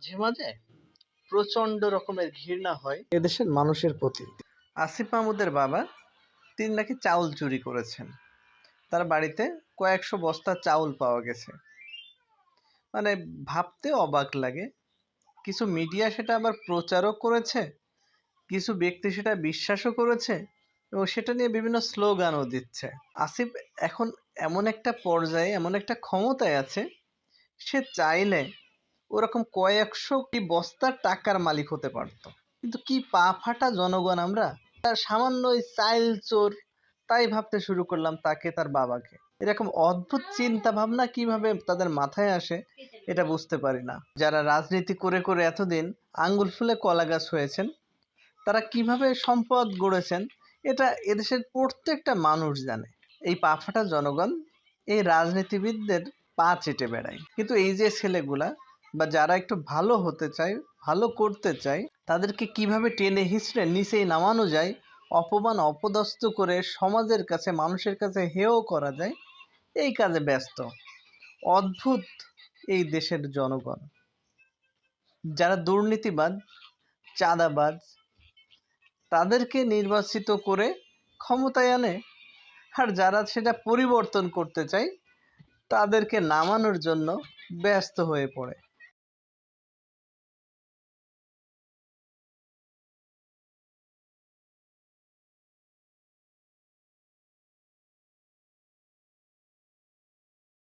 মাঝে মাঝে প্রচন্ড রকমের ঘৃণা হয় এদেশের মানুষের প্রতি। আসিফ মাহমুদের বাবা, তিনি নাকি চাউল চুরি করেছেন। তার বাড়িতে কয়েকশো বস্তা চাউল পাওয়া গেছে। মানে ভাবতে অবাক লাগে। কিছু মিডিয়া সেটা আবার প্রচারও করেছে, কিছু ব্যক্তি সেটা বিশ্বাসও করেছে এবং সেটা নিয়ে বিভিন্ন স্লোগানও দিচ্ছে। আসিফ এখন এমন একটা পর্যায়ে, এমন একটা ক্ষমতায় আছে, সে চাইলে ওরকম কয়েকশো কি বস্তার টাকার মালিক হতে পারতো। কিন্তু কি পা ফাটা জনগণ আমরা! তার সামান্য ওই চাইল চোর, তাই ভাবতে শুরু করলাম তাকে, তার বাবাকে। এরকম অদ্ভুত চিন্তা ভাবনা কিভাবে তাদের মাথায় আসে এটা বুঝতে পারি না। যারা রাজনীতি করে করে এতদিন আঙ্গুল ফুলে কলা গাছ হয়েছেন, তারা কিভাবে সম্পদ গড়েছেন এটা এদেশের প্রত্যেকটা মানুষ জানে। এই পা ফাটা জনগণ এই রাজনীতিবিদদের পা চেটে বেড়ায়। কিন্তু এই যে ছেলেগুলা বা যারা একটু ভালো হতে চায়, ভালো করতে চায়, তাদেরকে কিভাবে টেনে হিঁচড়ে নিচেই নামানো যায়, অপমান অপদস্থ করে সমাজের কাছে, মানুষের কাছে হেয় করা যায়, এই কাজে ব্যস্ত। অদ্ভুত এই দেশের জনগণ। যারা দুর্নীতিবাজ, চাঁদাবাজ, তাদেরকে নির্বাচিত করে ক্ষমতায় আনে, আর যারা সেটা পরিবর্তন করতে চায় তাদেরকে নামানোর জন্য ব্যস্ত হয়ে পড়ে।